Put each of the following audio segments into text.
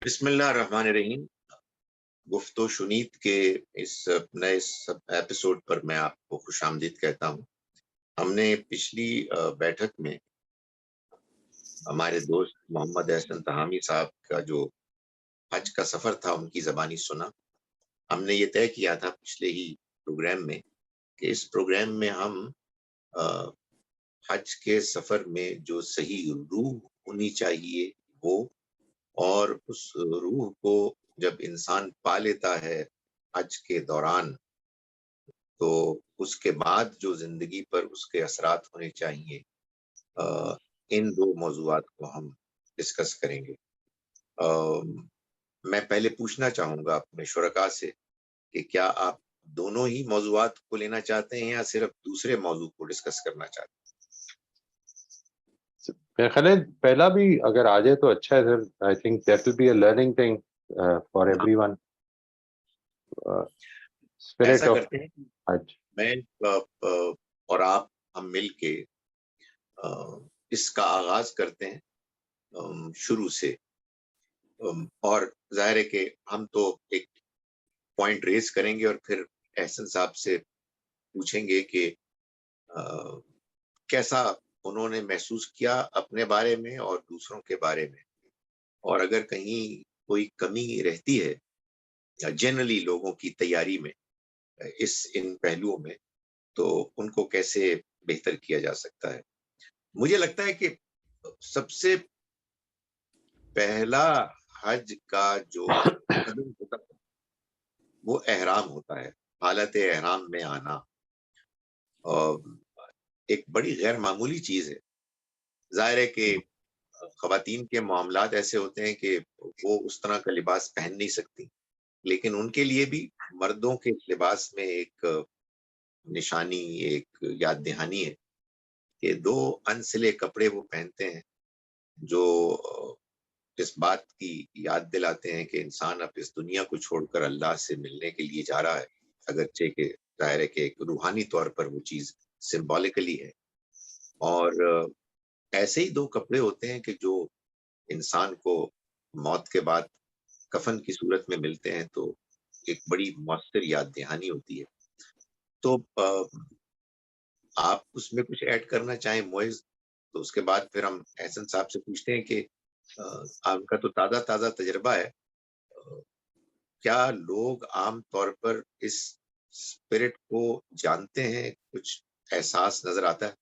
بسم اللہ الرحمن الرحیم. گفت و شنید کے اس نئے ایپیسوڈ پر میں آپ کو خوش آمدید کہتا ہوں. ہم نے پچھلی بیٹھک میں ہمارے دوست محمد احسن تہامی صاحب کا جو حج کا سفر تھا ان کی زبانی سنا. ہم نے یہ طے کیا تھا پچھلے ہی پروگرام میں کہ اس پروگرام میں ہم حج کے سفر میں جو صحیح روح ہونی چاہیے وہ، اور اس روح کو جب انسان پا لیتا ہے حج کے دوران تو اس کے بعد جو زندگی پر اس کے اثرات ہونے چاہیے، ان دو موضوعات کو ہم ڈسکس کریں گے. میں پہلے پوچھنا چاہوں گا اپنے شرکاء سے کہ کیا آپ دونوں ہی موضوعات کو لینا چاہتے ہیں یا صرف دوسرے موضوع کو ڈسکس کرنا چاہتے ہیں؟ میرے خیال ہے پہلا بھی اگر آ جائے تو اچھا ہے sir. I think that will be a learning thing for everyone. ایسا کرتے ہیں میں اور آپ ہم مل کے اس کا آغاز کرتے ہیں شروع سے. اور ظاہر ہے کہ ہم تو ایک پوائنٹ ریز کریں گے اور پھر احسن صاحب سے پوچھیں گے کہ کیسا انہوں نے محسوس کیا اپنے بارے میں اور دوسروں کے بارے میں، اور اگر کہیں کوئی کمی رہتی ہے جنرلی لوگوں کی تیاری میں ان پہلوؤں میں تو ان کو کیسے بہتر کیا جا سکتا ہے. مجھے لگتا ہے کہ سب سے پہلا حج کا جو قدم ہوتا ہے وہ احرام ہوتا ہے. حالت احرام میں آنا ایک بڑی غیر معمولی چیز ہے. ظاہر ہے کہ خواتین کے معاملات ایسے ہوتے ہیں کہ وہ اس طرح کا لباس پہن نہیں سکتی، لیکن ان کے لیے بھی مردوں کے لباس میں ایک نشانی، ایک یاد دہانی ہے کہ دو انسلے کپڑے وہ پہنتے ہیں جو اس بات کی یاد دلاتے ہیں کہ انسان اب اس دنیا کو چھوڑ کر اللہ سے ملنے کے لیے جا رہا ہے، اگرچہ کہ ظاہر ہے کہ ایک روحانی طور پر وہ چیز سمبولکلی ہے. اور ایسے ہی دو کپڑے ہوتے ہیں کہ جو انسان کو موت کے بعد کفن کی صورت میں ملتے ہیں تو ایک بڑی مؤثر یاد دہانی ہوتی ہے. تو آپ اس میں کچھ ایڈ کرنا چاہیں معز، تو اس کے بعد پھر ہم احسن صاحب سے پوچھتے ہیں کہ آپ کا تو تازہ تجربہ ہے، کیا لوگ عام طور پر اس اسپرٹ کو جانتے ہیں؟ کچھ احساس نظر آتا ہے؟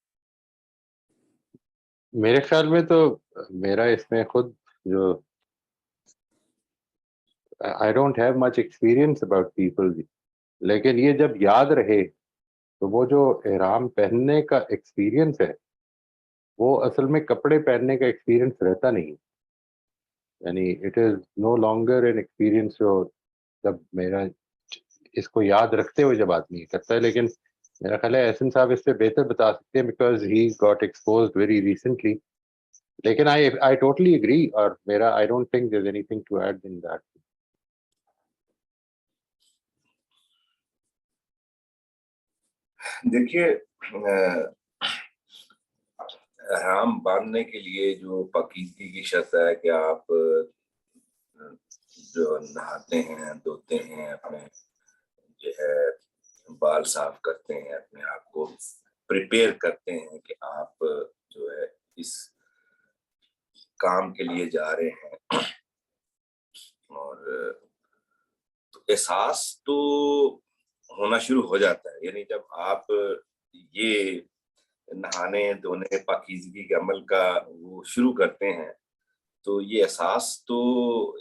میرے خیال میں تو میرا اس میں خود جو I don't have much experience about people، لیکن یہ جب یاد رہے تو وہ جو احرام پہننے کا ایکسپیرینس ہے وہ اصل میں کپڑے پہننے کا ایکسپیرینس رہتا نہیں. یعنی it is no longer an experience جو جب میرا اس کو یاد رکھتے ہوئے جب آدمی کرتا ہے. لیکن میرا خیال ہے احسن صاحب اس سے بہتر بتا سکتے ہیں because he got exposed very recently. لیکن I totally agree، اور میرا I don't think there's anything to add in that. دیکھیے، احرام باندھنے کے لیے جو پاکیزگی کی شرط ہے کہ آپ جو نہاتے ہیں، دھوتے ہیں، اپنے جو ہے بال صاف کرتے ہیں، اپنے آپ کو پریپیئر کرتے ہیں کہ آپ جو ہے اس کام کے لیے جا رہے ہیں. اور تو احساس تو ہونا شروع ہو جاتا ہے. یعنی جب آپ یہ نہانے دھونے پاکیزگی کے عمل کا وہ شروع کرتے ہیں تو یہ احساس تو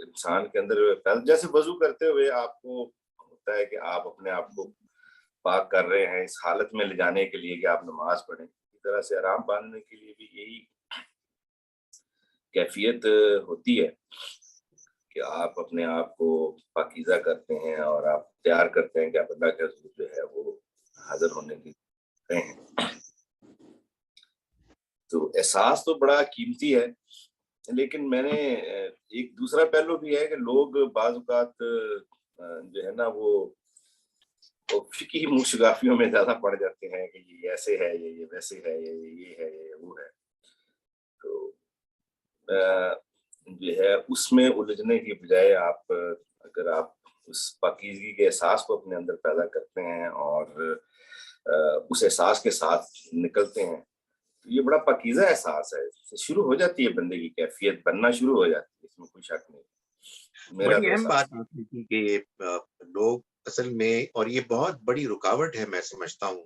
انسان کے اندر جیسے وضو کرتے ہوئے آپ کو ہوتا ہے کہ آپ اپنے آپ کو پاک کر رہے ہیں اس حالت میں لے جانے کے لیے کہ آپ نماز پڑھیں. اسی طرح سے احرام باندھنے کے لیے بھی یہی کیفیت ہوتی ہے کہ آپ اپنے آپ کو پاکیزہ کرتے ہیں اور آپ تیار کرتے ہیں کہ آپ اللہ کے حضور جو ہے وہ حاضر ہونے کی ہیں. تو احساس تو بڑا قیمتی ہے. لیکن میں نے ایک دوسرا پہلو بھی ہے کہ لوگ بعض اوقات جو ہے نا وہ فقہی مشغافیوں میں زیادہ پڑ جاتے ہیں کہ یہ ایسے ہے، یہ ویسے ہے، یہ ہے، یہ وہ ہے. تو جو ہے اس میں الجھنے کی بجائے آپ اگر آپ اس پاکیزگی کے احساس کو اپنے اندر پیدا کرتے ہیں اور اس احساس کے ساتھ نکلتے ہیں تو یہ بڑا پاکیزہ احساس ہے، شروع ہو جاتی ہے بندے کی کیفیت بننا شروع ہو جاتی ہے، اس میں کوئی شک نہیں. میرا بڑی تو اہم احساس بات آپ نے کی کہ لوگ اصل میں، اور یہ بہت بڑی رکاوٹ ہے میں سمجھتا ہوں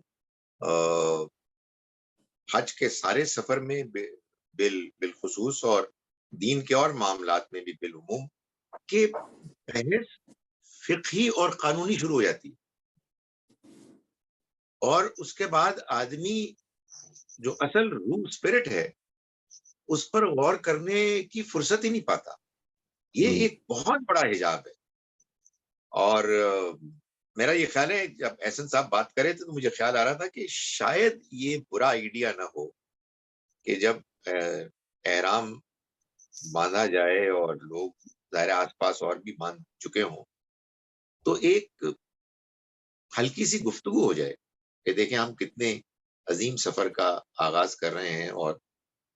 حج کے سارے سفر میں بالخصوص اور دین کے اور معاملات میں بھی بالعموم، کہ بحث فقہی اور قانونی شروع ہو جاتی ہے، اور اس کے بعد آدمی جو اصل روح اسپرٹ ہے اس پر غور کرنے کی فرصت ہی نہیں پاتا. یہ ایک بہت بڑا حجاب ہے. اور میرا یہ خیال ہے جب احسن صاحب بات کرے تھے تو مجھے خیال آ رہا تھا کہ شاید یہ برا آئیڈیا نہ ہو کہ جب احرام باندھا جائے اور لوگ ظاہر آس پاس اور بھی باندھ چکے ہوں تو ایک ہلکی سی گفتگو ہو جائے کہ دیکھیں ہم کتنے عظیم سفر کا آغاز کر رہے ہیں اور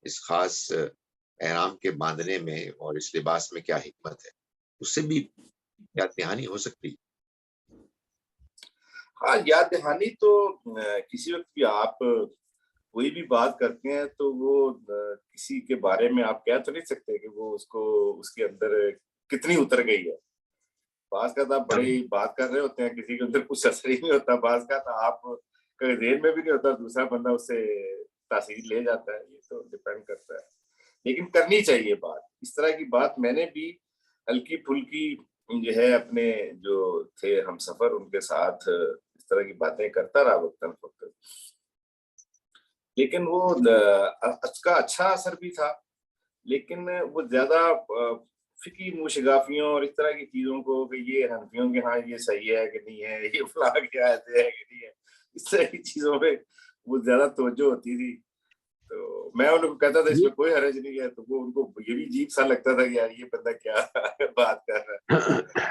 اس خاص احرام کے باندھنے میں اور اس لباس میں کیا حکمت ہے. اس سے بھی یاد دہانی ہو سکتی. ہاں، یاد دہانی تو کسی وقت بھی آپ کوئی بھی بات کرتے ہیں تو وہ کسی کے بارے میں آپ کہہ تو نہیں سکتے کہ وہ اس کے اندر کتنی اتر گئی ہے. بعض کا آپ بڑی بات کر رہے ہوتے ہیں، کسی کے اندر کچھ اثر ہی نہیں ہوتا، بعض کا آپ کہیں ذہن میں بھی نہیں ہوتا، دوسرا بندہ اس سے تاثیر لے جاتا ہے. یہ تو ڈیپینڈ کرتا ہے، لیکن کرنی چاہیے بات. اس طرح کی بات میں نے بھی ہلکی پھلکی جو ہے اپنے جو تھے ہم سفر ان کے ساتھ اس طرح کی باتیں کرتا رہا وقتاً فوقتاً، لیکن وہ اس کا اچھا اثر بھی تھا. لیکن وہ زیادہ فقہی موشگافیوں اور اس طرح کی چیزوں کو کہ یہ حنفیوں کے ہاں یہ صحیح ہے کہ نہیں ہے، یہ فلاں کیا ایسے ہے کہ نہیں ہے، اس طرح کی چیزوں پہ وہ زیادہ توجہ ہوتی تھی. تو میں ان کو کہتا تھا اس میں کوئی حرج نہیں ہے، تو وہ ان کو یہ بھی عجیب سا لگتا تھا کہ یار یہ بندہ کیا بات کر رہا ہے.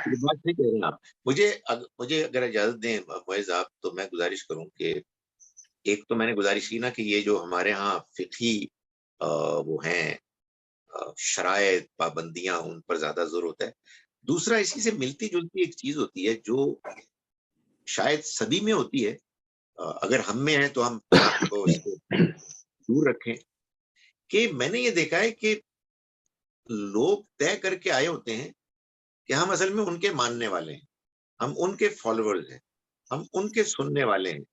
یہ بات نہیں کہہ رہے ہیں آپ. مجھے اگر اجازت دیں معز آپ تو میں گزارش کروں کہ ایک تو میں نے گزارش کی نا کہ یہ جو ہمارے ہاں فقہی وہ ہیں شرائط پابندیاں ان پر زیادہ زور ہوتا ہے. دوسرا اسی سے ملتی جلتی ایک چیز ہوتی ہے جو شاید سبھی میں ہوتی ہے، اگر ہم میں ہے تو ہم آپ کو اس کو دور رکھیں، کہ میں نے یہ دیکھا ہے کہ لوگ طے کر کے آئے ہوتے ہیں کہ ہم اصل میں ان کے ماننے والے ہیں، ہم ان کے فالوورز ہیں، ہم ان کے سننے والے ہیں.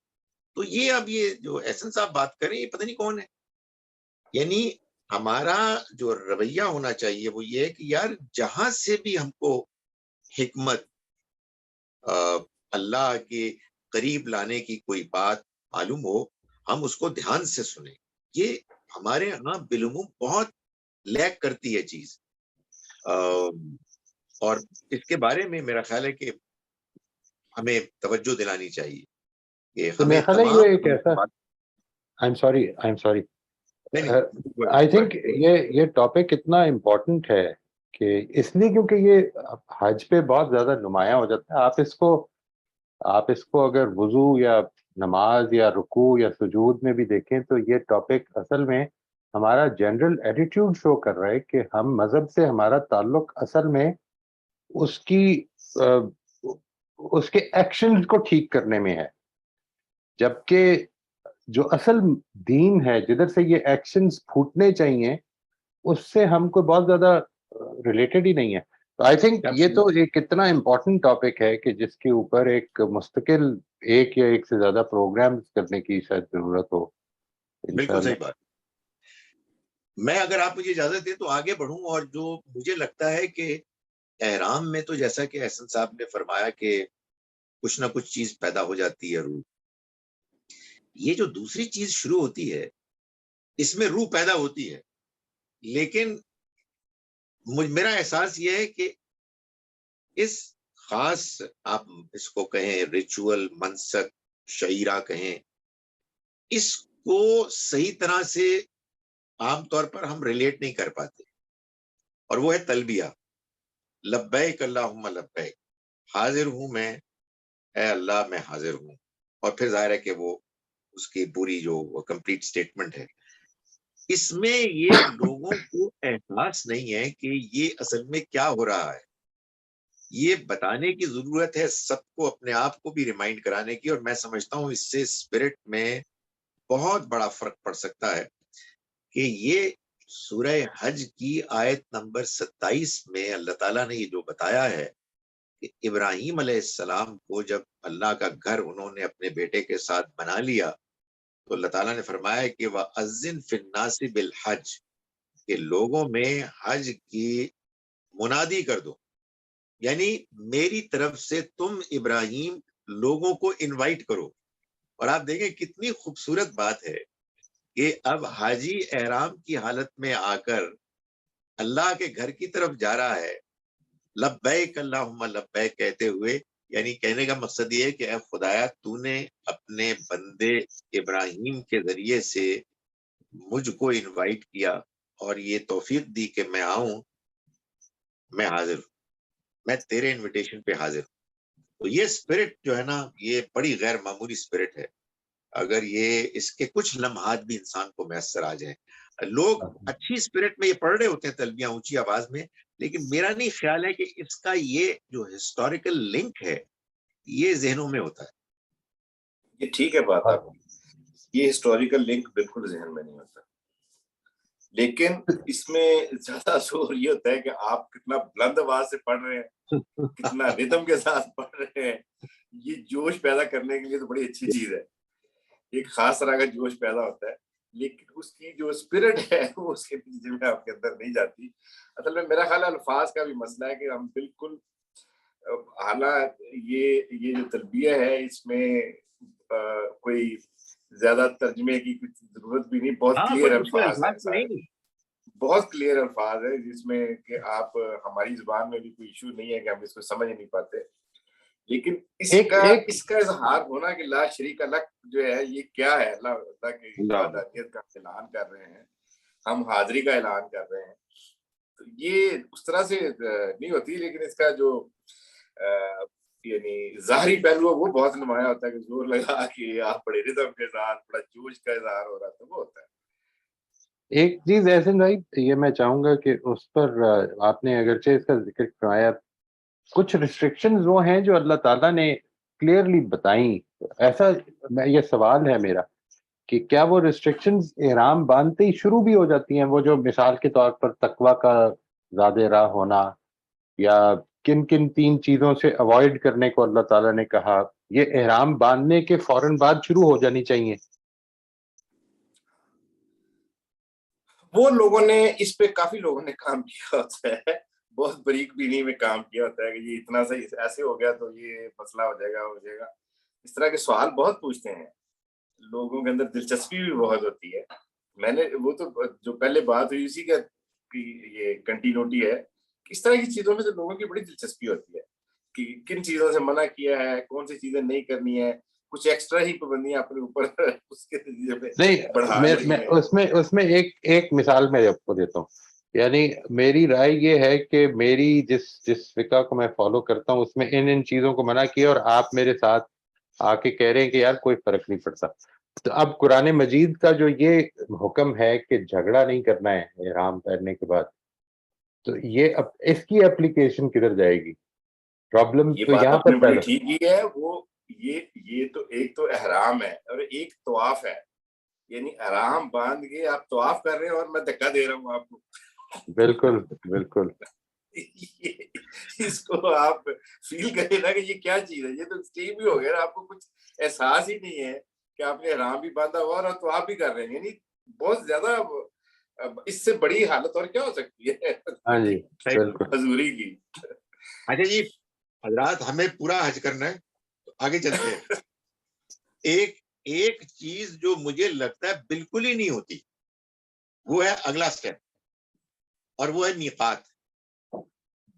تو یہ جو احسن صاحب بات کریں یہ پتہ نہیں کون ہے. یعنی ہمارا جو رویہ ہونا چاہیے وہ یہ ہے کہ یار جہاں سے بھی ہم کو حکمت اللہ کے قریب لانے کی کوئی بات معلوم ہو ہم اس کو دھیان سے سنیں. یہ ہمارے ہاں بالعموم بہت لیک کرتی ہے چیز، اور اس کے بارے میں میرا خیال ہے کہ ہمیں توجہ دلانی چاہیے کہ تو ہمیں میرا خیال ہے تمام یہ ایک ایسا I'm sorry. I think یہ ٹاپک اتنا امپورٹنٹ ہے کہ اس لیے کیونکہ یہ حج پہ بہت زیادہ نمایاں ہو جاتا ہے. آپ اس کو اگر وضو یا نماز یا رکوع یا سجود میں بھی دیکھیں تو یہ ٹاپک اصل میں ہمارا جنرل ایٹیٹیوڈ شو کر رہا ہے کہ ہم مذہب سے ہمارا تعلق اصل میں اس کے ایکشنز کو ٹھیک کرنے میں ہے، جبکہ جو اصل دین ہے جدھر سے یہ ایکشنز پھوٹنے چاہیے اس سے ہم کو بہت زیادہ ریلیٹڈ ہی نہیں ہے. تو آئی تھنک یہ تو ایک اتنا امپورٹنٹ ٹاپک ہے کہ جس کے اوپر ایک مستقل ایک یا ایک سے زیادہ پروگرام کرنے کی شاید ضرورت ہو. بالکل صحیح بات. میں اگر آپ مجھے اجازت دیں تو آگے بڑھوں، اور جو مجھے لگتا ہے کہ احرام میں تو جیسا کہ احسن صاحب نے فرمایا کہ کچھ نہ کچھ چیز پیدا ہو جاتی ہے روح. یہ جو دوسری چیز شروع ہوتی ہے اس میں روح پیدا ہوتی ہے، لیکن میرا احساس یہ ہے کہ اس خاص آپ اس کو کہیں ریچول منسک شعیرہ کہیں، اس کو صحیح طرح سے عام طور پر ہم ریلیٹ نہیں کر پاتے، اور وہ ہے تلبیہ. لبیک اللہم لبیک، حاضر ہوں میں اے اللہ میں حاضر ہوں. اور پھر ظاہر ہے کہ وہ اس کی پوری جو کمپلیٹ سٹیٹمنٹ ہے. اس میں یہ لوگوں کو احساس نہیں ہے کہ یہ اصل میں کیا ہو رہا ہے. یہ بتانے کی ضرورت ہے سب کو، اپنے آپ کو بھی ریمائنڈ کرانے کی. اور میں سمجھتا ہوں اس سے اسپرٹ میں بہت بڑا فرق پڑ سکتا ہے کہ یہ سورہ حج کی آیت نمبر 27 میں اللہ تعالیٰ نے یہ جو بتایا ہے کہ ابراہیم علیہ السلام کو جب اللہ کا گھر انہوں نے اپنے بیٹے کے ساتھ بنا لیا تو اللہ تعالیٰ نے فرمایا کہ وَأَذِّن فِي النَّاسِ بِالْحَجِّ، کہ لوگوں میں حج کی منادی کر دو. یعنی میری طرف سے تم ابراہیم لوگوں کو انوائٹ کرو. اور آپ دیکھیں کتنی خوبصورت بات ہے کہ اب حاجی احرام کی حالت میں آ کر اللہ کے گھر کی طرف جا رہا ہے لبیک اللہم لبیک کہتے ہوئے. یعنی کہنے کا مقصد یہ ہے کہ اے خدایا تو نے اپنے بندے ابراہیم کے ذریعے سے مجھ کو انوائٹ کیا اور یہ توفیق دی کہ میں آؤں، میں حاضر ہوں، میں تیرے انویٹیشن پہ حاضر ہوں. تو یہ اسپرٹ جو ہے نا، یہ بڑی غیر معمولی اسپرٹ ہے. اگر یہ اس کے کچھ لمحات بھی انسان کو میسر آ جائیں. لوگ اچھی اسپرٹ میں یہ پڑھ رہے ہوتے ہیں تلبیاں اونچی آواز میں، لیکن میرا نہیں خیال ہے کہ اس کا یہ جو ہسٹوریکل لنک ہے یہ ذہنوں میں ہوتا ہے. یہ ٹھیک ہے بات آپ کی، یہ ہسٹوریکل لنک بالکل ذہن میں نہیں ہوتا، لیکن اس میں زیادہ زور یہ ہوتا ہے کہ آپ کتنا بلند آواز سے پڑھ رہے ہیں، کتنا ریتم کے ساتھ پڑھ رہے ہیں. یہ جوش پیدا کرنے کے لیے تو بڑی اچھی چیز ہے، ایک خاص طرح کا جوش پیدا ہوتا ہے، لیکن اس کی جو اسپرٹ ہے وہ اس کے پیچھے میں آپ کے اندر نہیں جاتی. اصل میں میرا خیال ہے الفاظ کا بھی مسئلہ ہے کہ ہم بالکل حالانکہ یہ جو تلبیہ ہے اس میں کوئی زیادہ ترجمے کی کچھ ضرورت بھی نہیں، بہت کلیئر الفاظ ہے، بہت کلیئر الفاظ ہے جس میں کہ آپ ہماری زبان میں بھی کوئی ایشو نہیں ہے کہ ہم اس کو سمجھ نہیں پاتے. لیکن اس کا اظہار ہونا کہ لا شریک لک جو ہے یہ کیا ہے، اللہ کی وحدانیت کا اعلان کر رہے ہیں، ہم حاضری کا اعلان کر رہے ہیں. تو یہ اس طرح سے نہیں ہوتی، لیکن اس کا جو یعنی ظاہری پہلو وہ بہت نمایاں ہوتا ہے کہ زور لگا کہ آپ بڑے ردم کے ساتھ بڑا جوش کا اظہار ہو رہا تھا، وہ ہوتا ہے. ایک چیز احسن بھائی یہ میں چاہوں گا کہ اس پر آپ نے اگرچہ اس کا ذکر کرایا، کچھ ریسٹرکشنز وہ ہیں جو اللہ تعالیٰ نے کلیئرلی بتائیں. ایسا یہ سوال ہے میرا کہ کیا وہ ریسٹرکشنز احرام باندھتے ہی شروع بھی ہو جاتی ہیں؟ وہ جو مثال کے طور پر تقویٰ کا زیادہ راہ ہونا، یا کن کن 3 چیزوں سے اوائڈ کرنے کو اللہ تعالیٰ نے کہا، یہ احرام باندھنے کے فوراً بعد شروع ہو جانی چاہیے؟ وہ لوگوں نے اس پہ کافی لوگوں نے کام کیا ہوتا ہے، بہت بریک بینی میں کام کیا ہوتا ہے کہ یہ اتنا سا ایسے ہو گیا تو یہ مسئلہ ہو جائے گا. اس طرح کے سوال بہت پوچھتے ہیں لوگوں کے اندر، دلچسپی بھی بہت ہوتی ہے. میں نے وہ تو جو پہلے بات ہوئی اسی کا یہ کنٹینیوٹی ہے کہ اس طرح کی چیزوں میں تو لوگوں کی بڑی دلچسپی ہوتی ہے کہ کن چیزوں سے منع کیا ہے، کون سی چیزیں نہیں کرنی ہے، کچھ ایکسٹرا ہی پابندیاں اپنے اوپر اس کے نتیجے میں بڑھا لی ہیں. اس میں ایک مثال میں آپ کو دیتا ہوں. یعنی میری رائے یہ ہے کہ میری جس فقہ کو میں فالو کرتا ہوں اس میں ان چیزوں کو منع کیا، اور آپ میرے ساتھ آ کے کہہ رہے ہیں کہ یار کوئی فرق نہیں پڑتا. تو اب قرآن مجید کا جو یہ حکم ہے کہ جھگڑا نہیں کرنا ہے احرام پہننے کے بعد، تو یہ اس کی اپلیکیشن کدھر جائے گی؟ پرابلم یہ تو بات یہاں اپنے پر بڑی پیدا. ٹھیک ہی ہے. وہ یہ تو ایک تو احرام ہے اور ایک طواف ہے، یعنی احرام باندھ کے آپ طواف کر رہے ہیں اور میں دھکا دے رہا ہوں آپ کو. بالکل بالکل. اس کو آپ فیل کریں نا کہ یہ کیا چیز ہے، یہ تو اسٹیم ہی ہو گیا. آپ کو کچھ احساس ہی نہیں ہے کہ آپ نے احرام بھی باندھا ہوا اور طواف بھی کر رہے ہیں. یعنی بہت زیادہ اس سے بڑی حالت اور کیا ہو سکتی ہے ہاں جی بالکل. حضوری کی. اچھا جی حضرات، ہمیں پورا حج کرنا ہے تو آگے چلتے ہیں. ایک چیز جو مجھے لگتا ہے بالکل ہی نہیں ہوتی وہ ہے اگلا سٹیپ، اور وہ ہے میقات.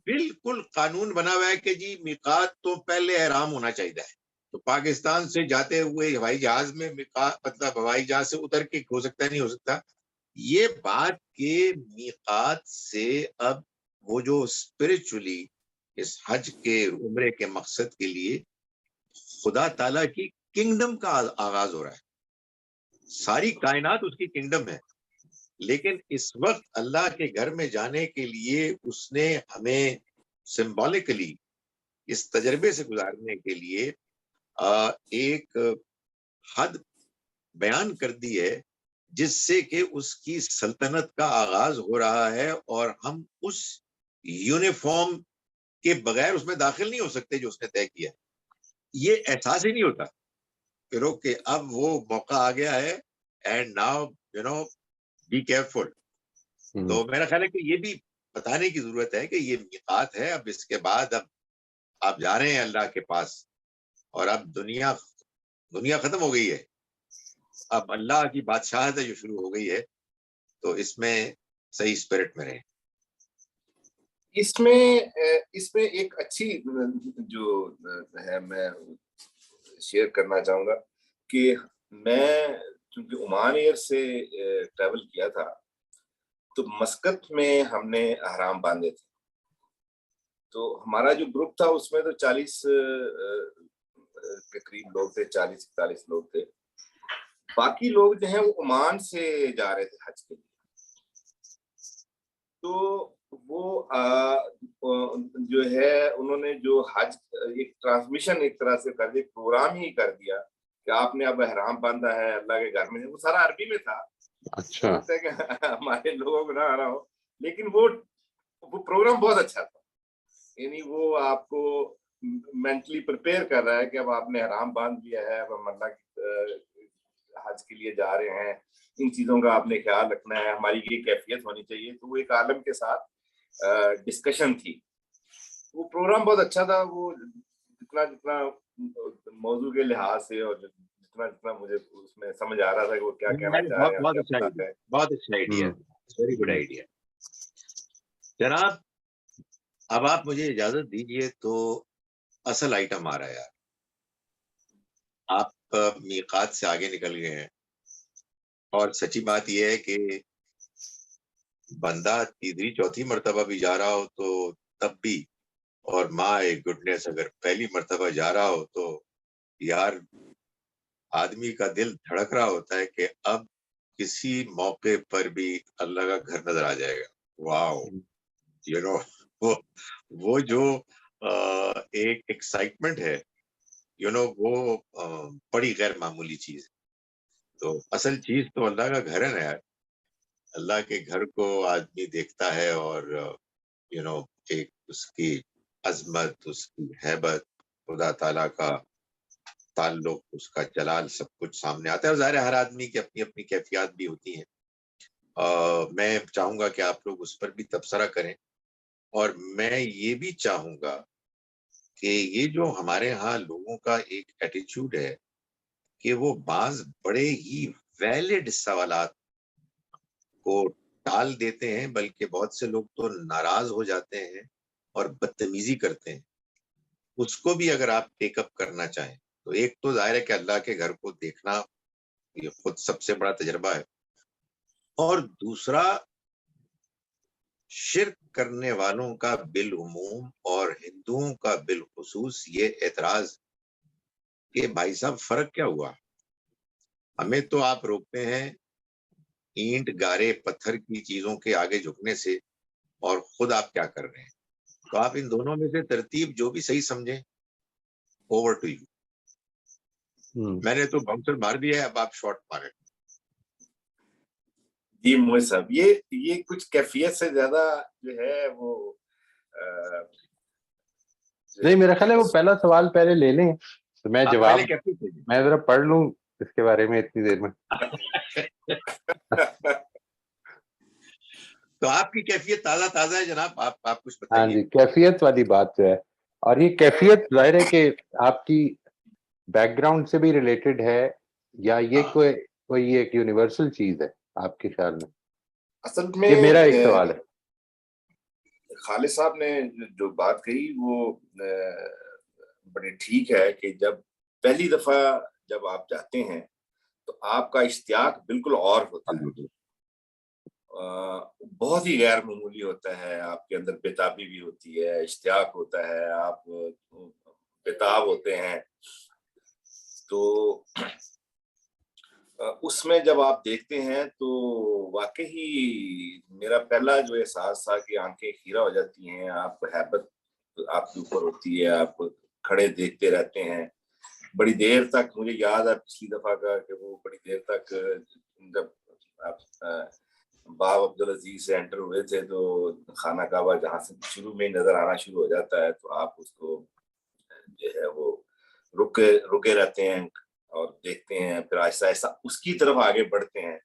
بالکل قانون بنا ہوا ہے کہ جی میقات تو پہلے احرام ہونا چاہیے. تو پاکستان سے جاتے ہوئے ہوائی جہاز میں میقات، مطلب ہوائی جہاز سے اتر کے ہو سکتا ہے نہیں ہو سکتا. یہ بات کہ میقات سے اب وہ جو اسپرچولی اس حج کے عمرے کے مقصد کے لیے خدا تعالیٰ کی کنگڈم کا آغاز ہو رہا ہے. ساری کائنات اس کی کنگڈم ہے. لیکن اس وقت اللہ کے گھر میں جانے کے لیے اس نے ہمیں سمبولکلی اس تجربے سے گزارنے کے لیے ایک حد بیان کر دی ہے جس سے کہ اس کی سلطنت کا آغاز ہو رہا ہے، اور ہم اس یونیفارم کے بغیر اس میں داخل نہیں ہو سکتے جو اس نے طے کیا. یہ احساس ہی نہیں ہوتا کہ اب وہ موقع آ گیا ہے، اینڈ ناؤ بی کیئرفل. تو میرا خیال ہے کہ یہ بھی بتانے کی ضرورت ہے کہ یہ میقات ہے. اب اس کے بعد اب آپ جا رہے ہیں اللہ کے پاس، اور اب دنیا ختم ہو گئی ہے، اب اللہ کی بادشاہت ہے جو شروع ہو گئی ہے. تو اس میں صحیح اسپرٹ میں رہیں. اس میں ایک اچھی جو ہے میں شیئر کرنا چاہوں گا کہ میں چونکہ عمان ایئر سے ٹریول کیا تھا، تو مسقط میں ہم نے احرام باندھے تھے. تو ہمارا جو گروپ تھا اس میں تو 40 کے قریب لوگ تھے، 40-41 لوگ تھے. باقی لوگ جو ہیں وہ عمان سے جا رہے تھے حج کے لیے. تو وہ جو ہے انہوں نے جو حج ایک ٹرانسمیشن ایک طرح سے کر دیا، پروگرام ہی کر دیا کہ آپ نے اب احرام باندھا ہے اللہ کے گھر میں. وہ سارا عربی میں تھا. اچھا، کہ ہمارے لوگوں کو نہ آ رہا ہو، لیکن وہ پروگرام بہت اچھا تھا. یعنی وہ آپ کو مینٹلی پریپیئر کر رہا ہے کہ اب آپ نے احرام باندھ لیا ہے، اب ہم اللہ کی حج کے لیے جا رہے ہیں، ان چیزوں کا آپ نے خیال رکھنا ہے، ہماری یہ کیفیت ہونی چاہیے. تو وہ ایک عالم کے ساتھ ڈسکشن تھی. وہ پروگرام بہت اچھا تھا. وہ جتنا موضوع کے لحاظ سے اور جتنا مجھے اس میں سمجھ آ رہا تھا کہ وہ کیا کہنا چاہ رہے ہیں. بہت اچھا آئیڈیا، ویری گڈ آئیڈیا. جناب اب آپ مجھے اجازت دیجئے تو اصل آئٹم آ رہا ہے. یار آپ میقات سے آگے نکل گئے ہیں، اور سچی بات یہ ہے کہ بندہ تیسری چوتھی مرتبہ بھی جا رہا ہو تو تب بھی، اور مائی گڈنس اگر پہلی مرتبہ جا رہا ہو تو یار آدمی کا دل دھڑک رہا ہوتا ہے کہ اب کسی موقع پر بھی اللہ کا گھر نظر آ جائے گا. واو، وہ جو ایک ایکسائٹمنٹ ہے وہ بڑی غیر معمولی چیز ہے. تو اصل چیز تو اللہ کا گھر ہے نا یار. اللہ کے گھر کو آدمی دیکھتا ہے اور ایک اس کی عظمت، اس کی ہیبت، خدا تعالیٰ کا تعلق، اس کا جلال سب کچھ سامنے آتا ہے. اور ظاہر ہر آدمی کی اپنی اپنی کیفیات بھی ہوتی ہیں. میں چاہوں گا کہ آپ لوگ اس پر بھی تبصرہ کریں، اور میں یہ بھی چاہوں گا کہ یہ جو ہمارے ہاں لوگوں کا ایک ایٹیچیوڈ ہے کہ وہ بعض بڑے ہی ویلڈ سوالات کو ٹال دیتے ہیں، بلکہ بہت سے لوگ تو ناراض ہو جاتے ہیں اور بدتمیزی کرتے ہیں. اس کو بھی اگر آپ ٹیک اپ کرنا چاہیں تو ایک تو ظاہر ہے کہ اللہ کے گھر کو دیکھنا یہ خود سب سے بڑا تجربہ ہے، اور دوسرا شرک کرنے والوں کا بالعموم اور ہندوؤں کا بالخصوص یہ اعتراض کہ بھائی صاحب فرق کیا ہوا؟ ہمیں تو آپ روکتے ہیں اینٹ گارے پتھر کی چیزوں کے آگے جھکنے سے، اور خود آپ کیا کر رہے ہیں؟ تو آپ ان دونوں میں سے ترتیب جو بھی صحیح سمجھیں، اوور ٹو یو. میں نے تو باؤنسر مار دیا ہے، اب آپ شاٹ ماریں. جی موئے صاحب، یہ کچھ کیفیت سے زیادہ جو ہے وہ نہیں، میرا خیال ہے وہ پہلا سوال پہلے لے لیں تو میں جواب میں ذرا پڑھ لوں اس کے بارے میں اتنی دیر میں. تو آپ کی کیفیت تازہ ہے جناب، آپ کچھ بتائیے. ہاں جی، کیفیت والی بات جو ہے، اور یہ کیفیت ظاہر ہے کہ آپ کی بیک گراؤنڈ سے بھی ریلیٹڈ ہے، یا یہ کوئی ایک یونیورسل چیز ہے آپ کے خیال میں؟ اصل میں یہ میرا ایک سوال ہے. خالد صاحب نے جو بات کہی وہ بڑی ٹھیک ہے کہ جب پہلی دفعہ جب آپ جاتے ہیں تو آپ کا اشتیاق بالکل اور ہوتا ہے، بہت ہی غیر معمولی ہوتا ہے. آپ کے اندر بےتابی بھی ہوتی ہے، اشتیاق ہوتا ہے، آپ بےتاب ہوتے ہیں. تو اس میں جب آپ دیکھتے ہیں تو واقعی میرا پہلا جو احساس تھا کہ آنکھیں خیرہ ہو جاتی ہیں، آپ ہیبت آپ کے اوپر ہوتی ہے، آپ کھڑے دیکھتے رہتے ہیں بڑی دیر تک. مجھے یاد ہے پچھلی دفعہ کا کہ وہ بڑی دیر تک جب آپ باب عبدالعزیز سے انٹر ہوئے تھے تو خانہ کعبہ جہاں سے شروع میں نظر آنا شروع ہو جاتا ہے تو آپ اس کو جو ہے وہ رکے رہتے ہیں اور دیکھتے ہیں، پھر آہستہ آہستہ اس کی طرف آگے بڑھتے ہیں.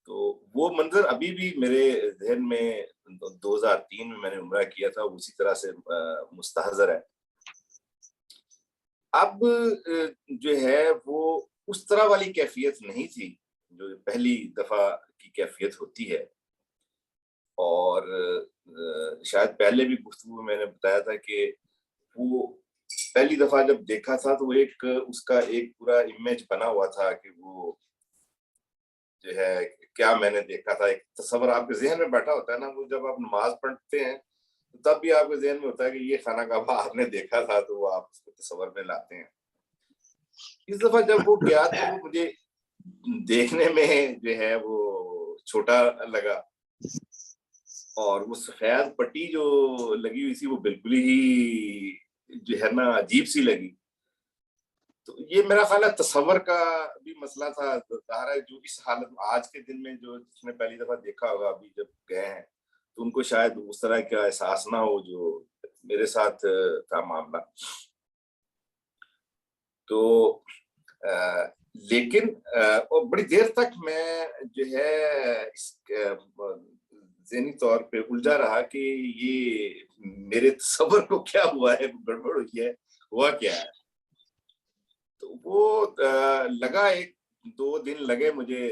تو وہ منظر ابھی بھی میرے ذہن میں 2003 میں نے عمرہ کیا تھا اسی طرح سے مستحضر ہے. اب جو ہے وہ اس طرح والی کیفیت نہیں تھی جو پہلی دفعہ کی کیفیت ہوتی ہے. اور شاید پہلے بھی گفتگو میں نے بتایا تھا کہ وہ پہلی دفعہ جب دیکھا تھا تو ایک اس کا ایک پورا امیج بنا ہوا تھا کہ وہ جو ہے کیا میں نے دیکھا تھا، ایک تصور آپ کے ذہن میں بیٹھا ہوتا ہے نا. وہ جب آپ نماز پڑھتے ہیں تب بھی آپ کے ذہن میں ہوتا ہے کہ یہ خانہ کعبہ آپ نے دیکھا تھا تو وہ آپ اس کو تصور میں لاتے ہیں. اس دفعہ جب وہ گیا تو وہ مجھے دیکھنے میں جو ہے وہ چھوٹا لگا اور وہ سفید پٹی جو لگی ہوئی تھی وہ بالکل ہی جو ہے نا عجیب سی لگی. تو یہ میرا خیال ہے تصور کا بھی مسئلہ تھا. ظاہر ہے جو اس حالت آج کے دن میں جو جس نے پہلی دفعہ دیکھا ہوگا ابھی جب گئے ہیں تو ان کو شاید اس طرح کا احساس نہ ہو جو میرے ساتھ تھا معاملہ. تو لیکن اور بڑی دیر تک میں جو ہے اس ذہنی طور پہ الجھا رہا کہ یہ میرے تصور کو کیا ہوا ہے، گڑبڑ ہوئی ہے، ہوا کیا ہے. تو وہ لگا ایک 2 دن لگے مجھے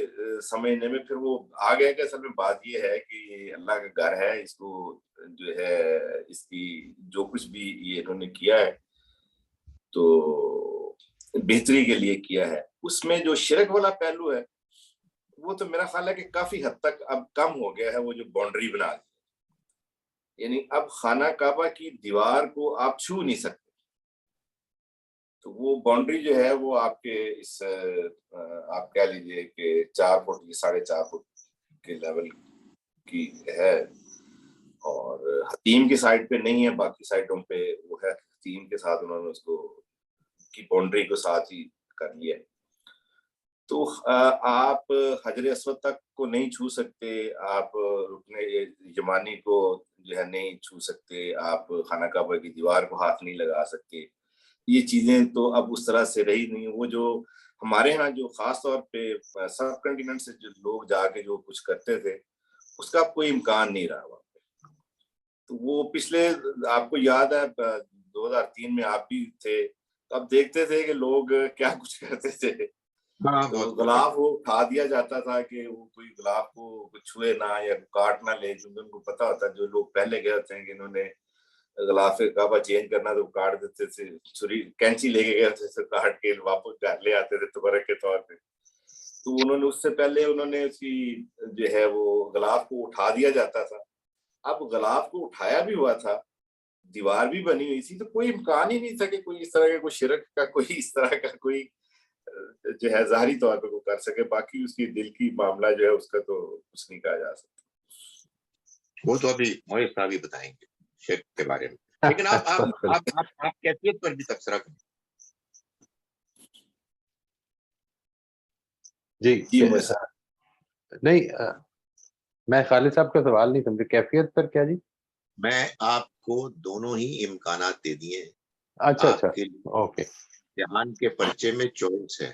سمجھنے میں. پھر وہ آ گیا کہ اصل میں بات یہ ہے کہ اللہ کا گھر ہے، اس کو جو ہے اس کی جو کچھ بھی یہ انہوں نے کیا ہے تو بہتری کے لیے کیا ہے. اس میں جو شرک والا پہلو ہے وہ تو میرا خیال ہے کہ کافی حد تک اب کم ہو گیا ہے. وہ جو باؤنڈری بنا دی یعنی اب خانہ کعبہ کی دیوار کو آپ چھو نہیں سکتے. تو وہ باؤنڈری جو ہے وہ آپ کے اس آپ کہہ لیجئے کہ 4 فٹ یا 4.5 فٹ کے لیول کی ہے اور حتیم کی سائڈ پہ نہیں ہے، باقی سائڈوں پہ وہ ہے. حتیم کے ساتھ انہوں نے اس کو کی باؤنڈری کو ساتھ ہی کر لیا. تو آپ حجر اسود تک کو نہیں چھو سکتے، آپ رکن یمانی کو جو ہے نہیں چھو سکتے، آپ خانہ کعبہ کی دیوار کو ہاتھ نہیں لگا سکتے. یہ چیزیں تو اب اس طرح سے رہی نہیں. وہ جو ہمارے ہاں جو خاص طور پہ سب کنٹیننٹ سے جو لوگ جا کے جو کچھ کرتے تھے اس کا کوئی امکان نہیں رہا وہاں پہ. تو وہ پچھلے آپ کو یاد ہے 2003 میں آپ بھی تھے، اب دیکھتے تھے کہ لوگ کیا کچھ کرتے تھے. تو غلاف وہ کھا دیا جاتا تھا کہ وہ کوئی غلاف کو چھوئے نہ یا کاٹ نہ لے، کیونکہ ان کو پتا ہوتا ہے جو لوگ پہلے گئے ہوتے ہیں کہ انہوں نے غلاف کعبہ چینج کرنا تو کاٹ دیتے تھے، چھری کینچی لے کے گئے ہوتے تھے کاٹ کے واپس گھر لے آتے تھے تبرک کے طور پہ. تو انہوں نے اس سے پہلے انہوں نے اس کی جو ہے وہ غلاف کو اٹھا دیا جاتا تھا. اب غلاف کو اٹھایا بھی ہوا تھا، دیوار بھی بنی ہوئی تھی، تو کوئی امکان ہی نہیں تھا کہ کوئی اس طرح کا کوئی شرک کا کوئی اس طرح کا کوئی جو ہے ظاہری طور پہ وہ کر سکے. باقی اس کی دل کی معاملہ جو ہے اس کا تو کچھ نہیں کہا جا سکتا. وہ تو ابھی موئز صاحب ہی بتائیں گے شرک کے بارے میں، لیکن آپ کیفیت پر بھی تبصرہ کریں. جی نہیں، میں خالد صاحب کا سوال نہیں سمجھا، کیفیت پر کیا جی؟ میں آپ کو دونوں ہی امکانات دے دیے ہیں. اچھا اوکے، امتحان کے پرچے میں چوائس ہے،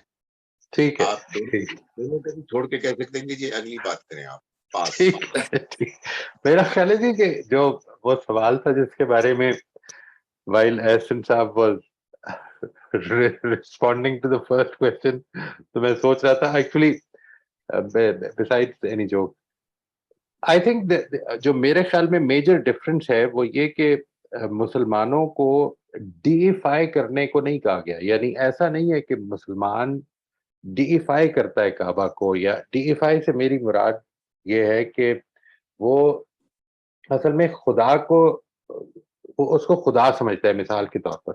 ٹھیک ہے. آپ دونوں کو بھی چھوڑ کے کہہ سکتے ہیں کہ جی اگلی بات کریں آپ. ٹھیک. میرا خیال ہے جی کہ جو وہ سوال تھا جس کے بارے میں while Ahsan صاحب was responding to the first question تو میں سوچ رہا تھا actually besides any joke I think جو میرے خیال میں میجر ڈفرنس ہے وہ یہ کہ مسلمانوں کو ڈیفائی کرنے کو نہیں کہا گیا. یعنی ایسا نہیں ہے کہ مسلمان ڈیفائی کرتا ہے کعبہ کو، یا ڈیفائی سے میری مراد یہ ہے کہ وہ اصل میں خدا کو اس کو خدا سمجھتا ہے. مثال کے طور پر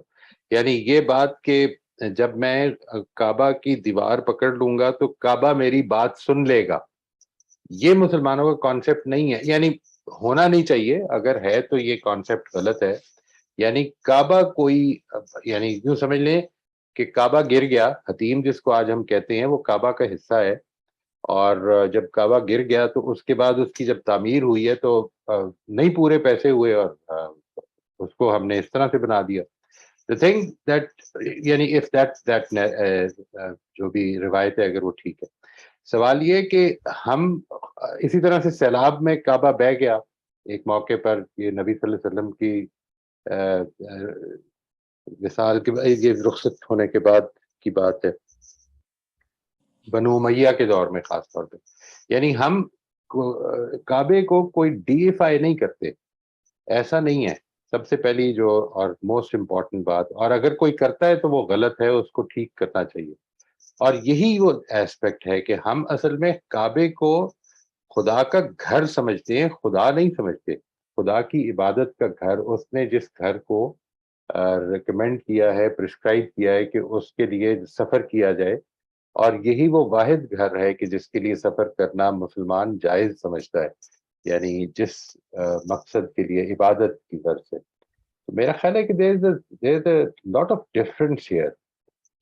یعنی یہ بات کہ جب میں کعبہ کی دیوار پکڑ لوں گا تو کعبہ میری بات سن لے گا. یہ مسلمانوں کا کانسیپٹ نہیں ہے، یعنی ہونا نہیں چاہیے، اگر ہے تو یہ کانسیپٹ غلط ہے. یعنی کعبہ کوئی، یعنی یوں سمجھ لیں کہ کعبہ گر گیا، حتیم جس کو آج ہم کہتے ہیں وہ کعبہ کا حصہ ہے، اور جب کعبہ گر گیا تو اس کے بعد اس کی جب تعمیر ہوئی ہے تو نہیں پورے پیسے ہوئے، اور اس کو ہم نے اس طرح سے بنا دیا. the thing that یعنی if that جو بھی روایت ہے اگر وہ ٹھیک ہے. سوال یہ کہ ہم اسی طرح سے سیلاب میں کعبہ بہ گیا ایک موقع پر، یہ نبی صلی اللہ علیہ وسلم کی وصال کے، یہ رخصت ہونے کے بعد کی بات ہے، بنو امیہ کے دور میں خاص طور پہ. یعنی ہم کعبے کو کوئی ڈیفائی نہیں کرتے، ایسا نہیں ہے. سب سے پہلی جو اور موسٹ امپورٹنٹ بات، اور اگر کوئی کرتا ہے تو وہ غلط ہے، اس کو ٹھیک کرنا چاہیے. اور یہی وہ ایسپیکٹ ہے کہ ہم اصل میں کعبے کو خدا کا گھر سمجھتے ہیں، خدا نہیں سمجھتے. خدا کی عبادت کا گھر، اس نے جس گھر کو ریکمینڈ کیا ہے، پرسکرائب کیا ہے کہ اس کے لیے سفر کیا جائے، اور یہی وہ واحد گھر ہے کہ جس کے لیے سفر کرنا مسلمان جائز سمجھتا ہے، یعنی جس مقصد کے لیے، عبادت کی غرض سے. تو میرا خیال ہے کہ there is a lot of difference here،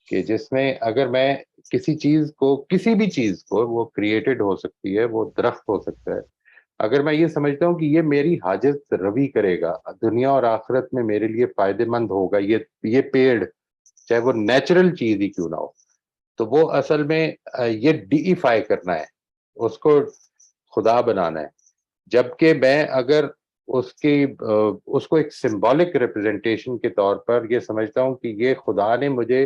کہ جس میں اگر میں کسی چیز کو، کسی بھی چیز کو، وہ کریٹڈ ہو سکتی ہے، وہ درخت ہو سکتا ہے، اگر میں یہ سمجھتا ہوں کہ یہ میری حاجت روی کرے گا، دنیا اور آخرت میں میرے لیے فائدہ مند ہوگا، یہ پیڑ چاہے وہ نیچرل چیز ہی کیوں نہ ہو، تو وہ اصل میں یہ ڈیفائی کرنا ہے، اس کو خدا بنانا ہے. جبکہ میں اگر اس کو ایک سمبولک ریپرزنٹیشن کے طور پر یہ سمجھتا ہوں کہ یہ خدا نے مجھے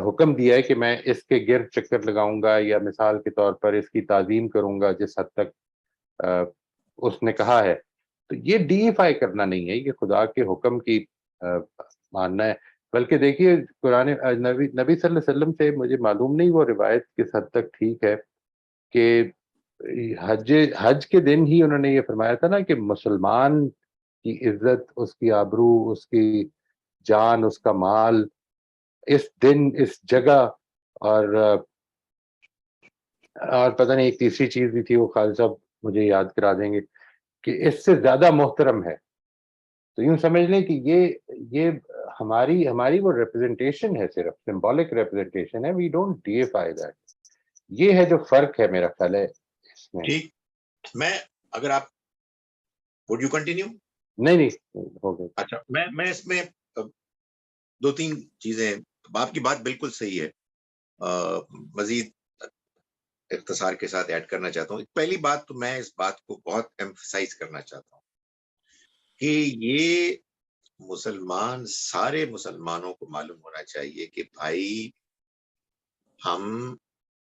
حکم دیا ہے کہ میں اس کے گرد چکر لگاؤں گا، یا مثال کے طور پر اس کی تعظیم کروں گا جس حد تک اس نے کہا ہے، تو یہ ڈیفائی کرنا نہیں ہے، یہ خدا کے حکم کی ماننا ہے. بلکہ دیکھیے قرآن نبی صلی اللہ علیہ وسلم سے مجھے معلوم نہیں وہ روایت کس حد تک ٹھیک ہے کہ حج کے دن ہی انہوں نے یہ فرمایا تھا نا کہ مسلمان کی عزت، اس کی آبرو، اس کی جان، اس کا مال اس دن، اس جگہ، اور پتہ نہیں ایک تیسری چیز بھی تھی، وہ خالد صاحب مجھے یاد کرا دیں گے، کہ اس سے زیادہ محترم ہے. تو یوں سمجھ لیں کہ یہ ہماری وہ ریپرزنٹیشن ہے، صرف سمبولک ریپرزنٹیشن ہے. We don't defy that. یہ ہے جو فرق ہے میرا خیال ہے اس میں. ٹھیک، میں اگر آپ would you continue؟ نہیں ہو گئے. اچھا، میں اس میں دو تین چیزیں، آپ کی بات بالکل صحیح ہے، مزید اختصار کے ساتھ ایڈ کرنا چاہتا ہوں. پہلی بات تو میں اس بات کو بہت ایمفسائز کرنا چاہتا ہوں کہ یہ سارے مسلمانوں کو معلوم ہونا چاہیے کہ بھائی ہم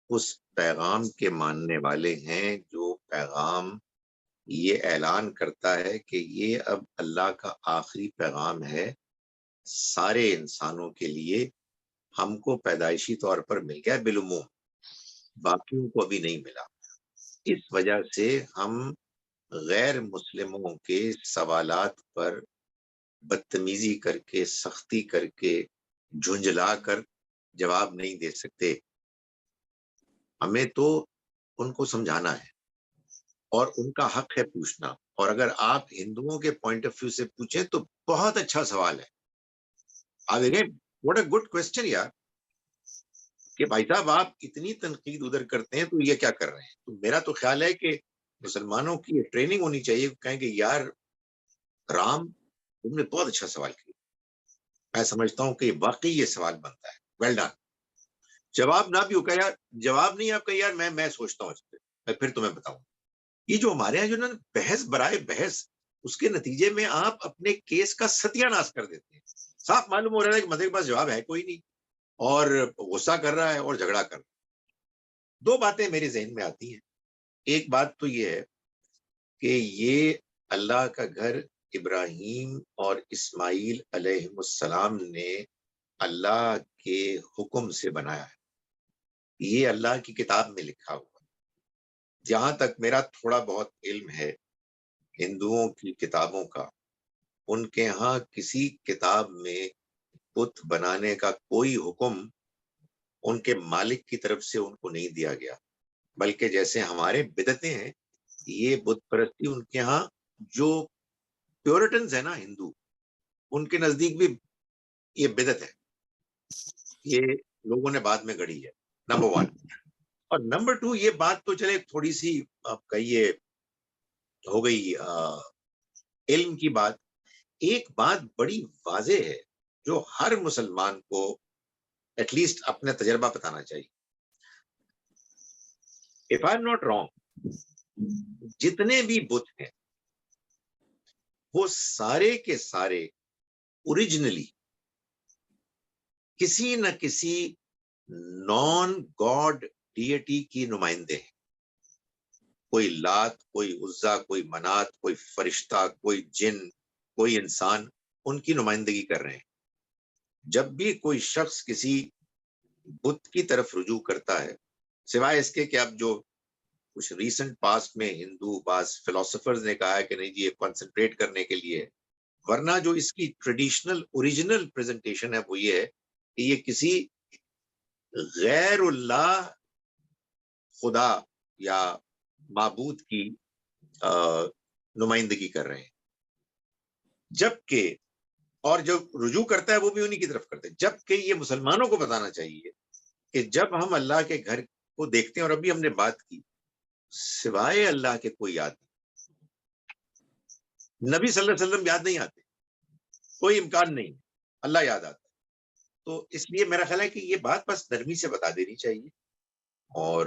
اس پیغام کے ماننے والے ہیں جو پیغام یہ اعلان کرتا ہے کہ یہ اب اللہ کا آخری پیغام ہے سارے انسانوں کے لیے. ہم کو پیدائشی طور پر مل گیا بالعموم، باقیوں کو ابھی نہیں ملا. اس وجہ سے ہم غیر مسلموں کے سوالات پر بدتمیزی کر کے، سختی کر کے، جھنجلا کر جواب نہیں دے سکتے. ہمیں تو ان کو سمجھانا ہے، اور ان کا حق ہے پوچھنا. اور اگر آپ ہندوؤں کے پوائنٹ آف ویو سے پوچھیں تو بہت اچھا سوال ہے. آپ دیکھیں واٹ اے گڈ کوسچن یار، کہ بھائی صاحب آپ اتنی تنقید ادھر کرتے ہیں تو یہ کیا کر رہے ہیں. تو میرا تو خیال ہے کہ مسلمانوں کی ٹریننگ ہونی چاہیے، کہیں کہ یار رام تم نے بہت اچھا سوال کیا، میں سمجھتا ہوں کہ واقعی یہ سوال بنتا ہے، ویل ڈن. جواب نہ بھی ہو، یار جواب نہیں آپ کا، یار میں سوچتا ہوں اس پہ، میں پھر تمہیں بتاؤں. یہ جو ہمارے یہاں جو نا بحث برائے بحث، اس کے نتیجے میں آپ اپنے کیس کا ستیہ ناش کر دیتے ہیں. صاف معلوم ہو رہا ہے کہ مدد کے پاس جواب ہے کوئی نہیں، اور غصہ کر رہا ہے اور جھگڑا کر رہا ہے. دو باتیں میرے ذہن میں آتی ہیں. ایک بات تو یہ ہے کہ یہ اللہ کا گھر ابراہیم اور اسماعیل علیہ السلام نے اللہ کے حکم سے بنایا ہے. یہ اللہ کی کتاب میں لکھا ہوا. جہاں تک میرا تھوڑا بہت علم ہے ہندوؤں کی کتابوں کا، ان کے ہاں کسی کتاب میں بت بنانے کا کوئی حکم ان کے مالک کی طرف سے ان کو نہیں دیا گیا، بلکہ جیسے ہمارے بدعتیں ہیں، یہ بت پرستی ان کے ہاں جو پیورٹنز ہیں نا ہندو، ان کے نزدیک بھی یہ بدعت ہے، یہ لوگوں نے بعد میں گڑھی ہے، نمبر 1۔ اور نمبر 2، یہ بات تو چلے تھوڑی سی آپ کہیے ہو گئی علم کی بات، ایک بات بڑی واضح ہے جو ہر مسلمان کو ایٹ لیسٹ اپنا تجربہ بتانا چاہیے۔ If I'm not wrong، جتنے بھی بت ہیں وہ سارے کے سارے اوریجنلی کسی نہ کسی نان گاڈ ڈیٹی کی نمائندے ہیں، کوئی لات، کوئی عزا، کوئی منات، کوئی فرشتہ، کوئی جن، کوئی انسان، ان کی نمائندگی کر رہے ہیں۔ جب بھی کوئی شخص کسی بت کی طرف رجوع کرتا ہے، سوائے اس کے کہ اب جو کچھ ریسنٹ پاسٹ میں ہندو بعض فلاسفرز نے کہا ہے کہ نہیں جی یہ کنسنٹریٹ کرنے کے لیے، ورنہ جو اس کی ٹریڈیشنل اوریجنل پریزنٹیشن ہے وہ یہ ہے کہ یہ کسی غیر اللہ خدا یا معبود کی نمائندگی کر رہے ہیں، جبکہ اور جو رجوع کرتا ہے وہ بھی انہی کی طرف کرتے ہیں، جبکہ یہ مسلمانوں کو بتانا چاہیے کہ جب ہم اللہ کے گھر کو دیکھتے ہیں، اور ابھی ہم نے بات کی سوائے اللہ کے کوئی یاد نہیں، نبی صلی اللہ علیہ وسلم یاد نہیں آتے، کوئی امکان نہیں، اللہ یاد آتا ہے۔ تو اس لیے میرا خیال ہے کہ یہ بات بس نرمی سے بتا دینی چاہیے، اور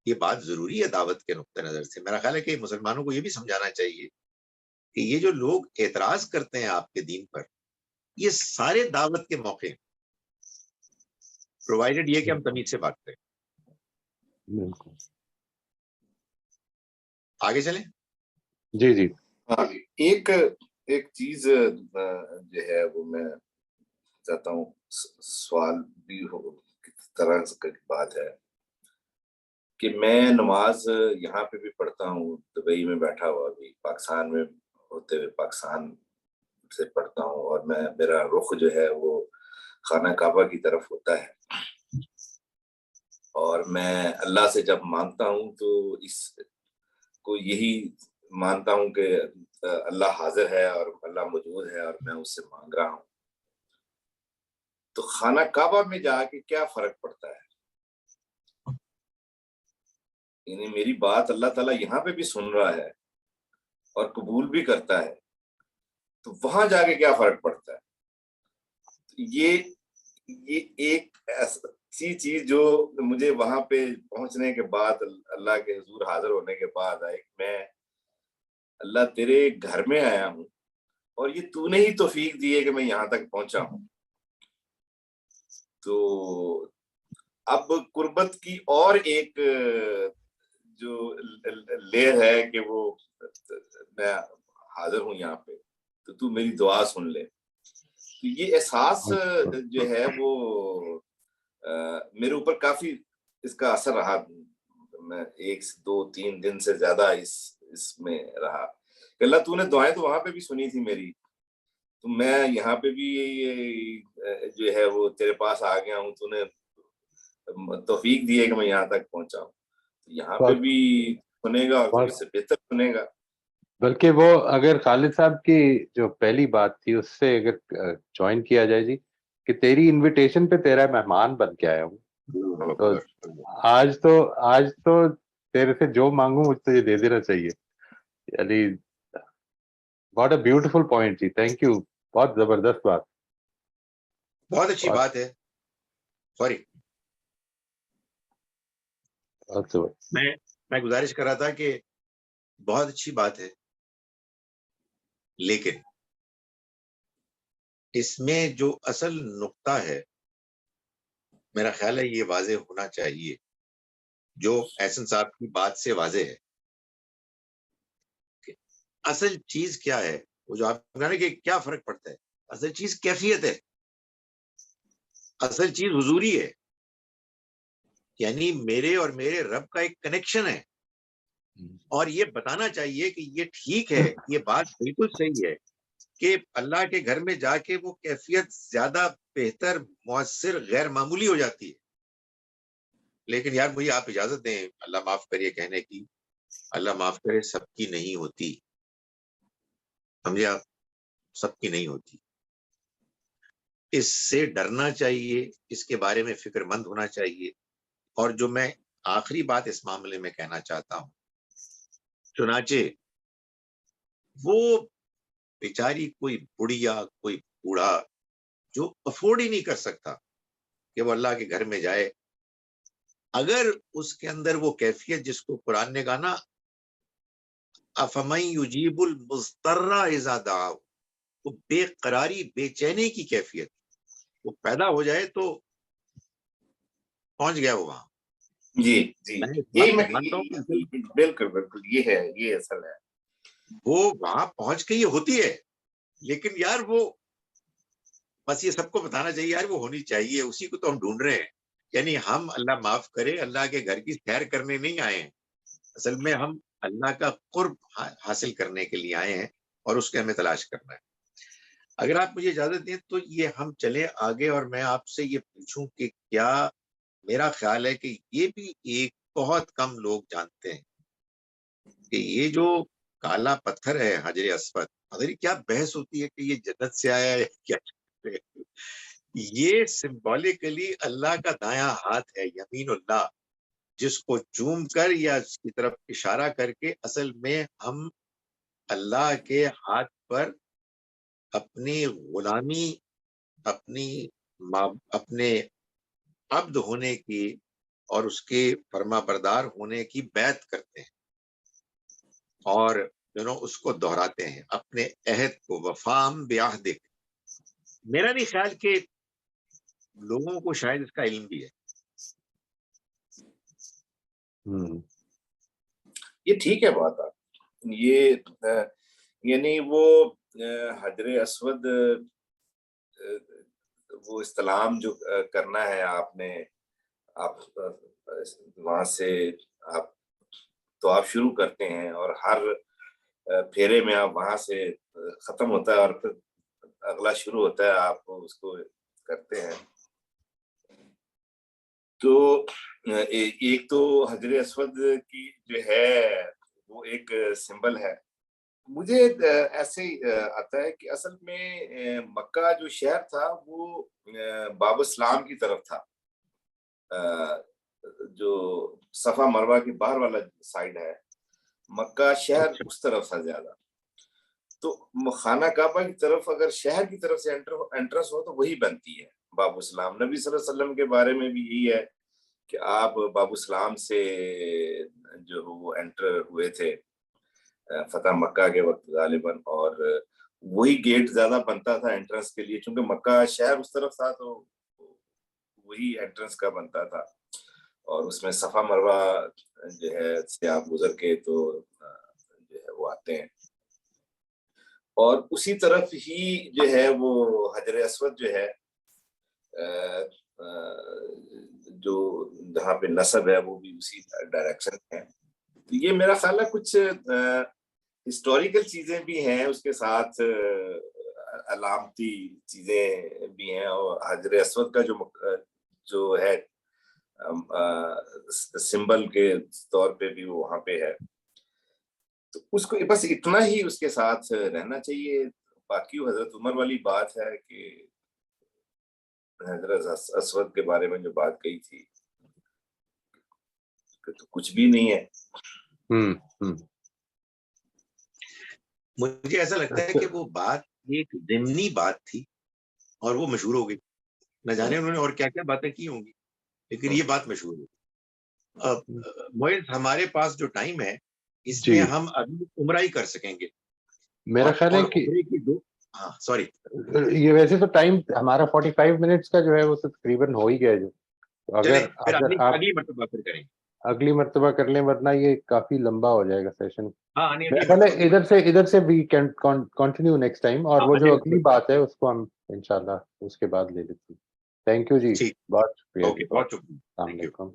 یہ بات ضروری ہے دعوت کے نقطہ نظر سے۔ میرا خیال ہے کہ مسلمانوں کو یہ بھی سمجھانا چاہیے کہ یہ جو لوگ اعتراض کرتے ہیں آپ کے دین پر، یہ سارے دعوت کے موقع ہیں، پرووائڈڈ یہ کہ ہم تمیز سے بات کریں۔ بالکل، آگے چلیں۔ جی جی ایک چیز جو ہے وہ میں چاہتا ہوں سوال بھی ہو کس طرح کی بات ہے کہ میں نماز یہاں پہ بھی پڑھتا ہوں، دبئی میں بیٹھا ہوا بھی، پاکستان میں ہوتے ہوئے پاکستان سے پڑھتا ہوں، اور میرا رخ جو ہے وہ خانہ کعبہ کی طرف ہوتا ہے، اور میں اللہ سے جب مانگتا ہوں تو اس کو یہی مانتا ہوں کہ اللہ حاضر ہے اور اللہ موجود ہے اور میں اس سے مانگ رہا ہوں۔ تو خانہ کعبہ میں جا کے کیا فرق پڑتا ہے؟ یعنی میری بات اللہ تعالیٰ یہاں پہ بھی سن رہا ہے اور قبول بھی کرتا ہے، تو وہاں جا کے کیا فرق پڑتا ہے؟ یہ ایک ایسی چیز جو مجھے وہاں پہ پہنچنے کے بعد، اللہ کے حضور حاضر ہونے کے بعد آئے، میں اللہ تیرے گھر میں آیا ہوں اور یہ تو نے ہی توفیق دی ہے کہ میں یہاں تک پہنچا ہوں۔ تو اب قربت کی اور ایک جو لیر ہے کہ وہ میں حاضر ہوں یہاں پہ، تو میری دعا سن لے۔ تو یہ احساس جو ہے وہ میرے اوپر کافی اس کا اثر رہا، میں 1 2 3 دن سے زیادہ اس میں رہا کہ اللہ تو نے دعائیں تو وہاں پہ بھی سنی تھی میری، تو میں یہاں پہ بھی جو ہے وہ تیرے پاس آ گیا ہوں، تو نے توفیق دی ہے کہ میں یہاں تک پہنچا ہوں، یہاں پہ بھی سنے گا اور اس سے بہتر سنے گا۔ بلکہ وہ اگر خالد صاحب کی جو پہلی بات تھی اس سے اگر جوائن کیا جائے جی، کہ تیری انویٹیشن پہ تیرا مہمان بن کے آیا ہوں، تو آج تو تیرے سے جو مانگوں مجھ سے یہ دے دینا چاہیے۔ یعنی واٹ اے بیوٹیفل پوائنٹ جی، تھینک یو، بہت زبردست بات، بہت اچھی بات ہے۔ سوری، میں گزارش کر رہا تھا کہ بہت اچھی بات ہے، لیکن اس میں جو اصل نقطہ ہے میرا خیال ہے یہ واضح ہونا چاہیے، جو احسن صاحب کی بات سے واضح ہے کہ اصل چیز کیا ہے، وہ جو آپ کہہ رہے ہیں کہ کیا فرق پڑتا ہے، اصل چیز کیفیت ہے، اصل چیز حضوری ہے، یعنی میرے اور میرے رب کا ایک کنیکشن ہے، اور یہ بتانا چاہیے کہ یہ ٹھیک ہے، یہ بات بالکل صحیح ہے کہ اللہ کے گھر میں جا کے وہ کیفیت زیادہ بہتر، مؤثر، غیر معمولی ہو جاتی ہے. لیکن یار مجھے آپ اجازت دیں اللہ معاف کریے کہنے کی، اللہ معاف کرے سب کی نہیں ہوتی، سمجھے آپ، سب کی نہیں ہوتی. اس سے ڈرنا چاہیے، اس کے بارے میں فکر مند ہونا چاہیے. اور جو میں آخری بات اس معاملے میں کہنا چاہتا ہوں، چنانچہ وہ بیچاری کوئی بڑھیا، کوئی بوڑھا جو افورڈ ہی نہیں کر سکتا کہ وہ اللہ کے گھر میں جائے، اگر اس کے اندر وہ کیفیت جس کو قرآن نے کہا نا افمن یجیب المضطر اذا دعاہ، وہ بے قراری، بے چینی کی کیفیت وہ پیدا ہو جائے تو پہنچ گیا وہ وہاں. جی جی، میں اس یہی بات میں کو مانتا ہوں کہ اصل بالکل بالکل یہ ہے، یہ اصل ہے. وہ وہاں پہنچ کے یہ ہوتی ہے، لیکن یار وہ بس یہ سب کو بتانا چاہیے یار وہ ہونی چاہیے، اسی کو تو ہم ڈھونڈ رہے ہیں. یعنی ہم اللہ معاف کرے اللہ کے گھر کی سیر کرنے نہیں آئے ہیں، اصل میں ہم اللہ کا قرب حاصل کرنے کے لیے آئے ہیں اور اس کے ہمیں تلاش کرنا ہے. اگر آپ مجھے اجازت دیں تو یہ ہم چلیں آگے، اور میں آپ سے یہ پوچھوں کہ کیا میرا خیال ہے کہ یہ بھی ایک بہت کم لوگ جانتے ہیں کہ یہ جو کالا پتھر ہے حجر اسود، مگر کیا بحث ہوتی ہے کہ یہ جنت سے آیا ہے کیا؟ یہ سمبولیکلی اللہ کا دایاں ہاتھ ہے، یمین اللہ، جس کو چوم کر یا اس کی طرف اشارہ کر کے اصل میں ہم اللہ کے ہاتھ پر اپنی غلامی، اپنے عبد ہونے کی اور اس کے فرما بردار ہونے کی بیعت کرتے ہیں، اور اس کو دہراتے ہیں اپنے عہد کو، وفام بعہدک. میرا نہیں خیال کہ لوگوں کو شاید اس کا علم بھی ہے. یہ ٹھیک ہے بات آپ، یہ یعنی وہ حجر اسود وہ استلام جو کرنا ہے آپ نے، آپ وہاں سے آپ تو آپ شروع کرتے ہیں اور ہر پھیرے میں آپ وہاں سے ختم ہوتا ہے اور پھر اگلا شروع ہوتا ہے، آپ اس کو کرتے ہیں. تو ایک تو حجر اسود کی جو ہے وہ ایک سمبل ہے. مجھے ایسے آتا ہے کہ اصل میں مکہ جو شہر تھا وہ باب اسلام کی طرف تھا، جو صفا مروہ کے باہر والا سائڈ ہے، مکہ شہر اس طرف تھا زیادہ. تو خانہ کعبہ کی طرف اگر شہر کی طرف سے انٹرنس ہو تو وہی بنتی ہے باب اسلام. نبی صلی اللہ علیہ وسلم کے بارے میں بھی یہی ہے کہ آپ باب اسلام سے جو وہ انٹر ہوئے تھے فتح مکہ کے وقت غالباً، اور وہی گیٹ زیادہ بنتا تھا انٹرنس کے لیے، چونکہ مکہ شہر اس طرف تھا تو وہی انٹرنس کا بنتا تھا. اور اس میں صفا مروہ جو ہے سے آپ گزر کے تو جو ہے وہ آتے ہیں، اور اسی طرف ہی جو ہے وہ حجر اسود جو ہے جو جہاں پہ نصب ہے وہ بھی اسی ڈائریکشن ہے. تو یہ میرا خیال ہے کچھ ہسٹوریکل چیزیں بھی ہیں اس کے ساتھ، علامتی چیزیں بھی ہیں، اور حجر اسود کا جو ہے سمبل کے طور پہ بھی وہاں پہ ہے. تو اس کو بس اتنا ہی اس کے ساتھ رہنا چاہیے. باقی حضرت عمر والی بات ہے کہ حضرت اسود کے بارے میں جو بات کہی تھی تو کچھ بھی نہیں ہے. مجھے ایسا لگتا ہے کہ وہ بات ایک ضمنی بات تھی اور وہ مشہور ہو گئی، نہ جانے انہوں نے اور کیا کیا باتیں کی ہوں گی، لیکن یہ بات مشہور ہوگی. ہمارے پاس جو ٹائم ہے اس میں ہم ابھی عمرہ ہی کر سکیں گے. میرا خیال ہے کہ سوری یہ ویسے تو ٹائم ہمارا 45 منٹس کا جو ہے وہ تقریباً ہو ہی گیا جو، اگر آپ اگلی مرتبہ پھر کریں گے، اگلی مرتبہ کر لیں، ورنہ یہ کافی لمبا ہو جائے گا سیشن. پہلے ادھر سے بھی کنٹینیو نیکسٹ ٹائم، اور وہ جو اگلی بات ہے اس کو ہم انشاءاللہ اس کے بعد لے لیتے ہیں. تھینک یو جی، بہت شکریہ. بہت شکریہ. السلام علیکم.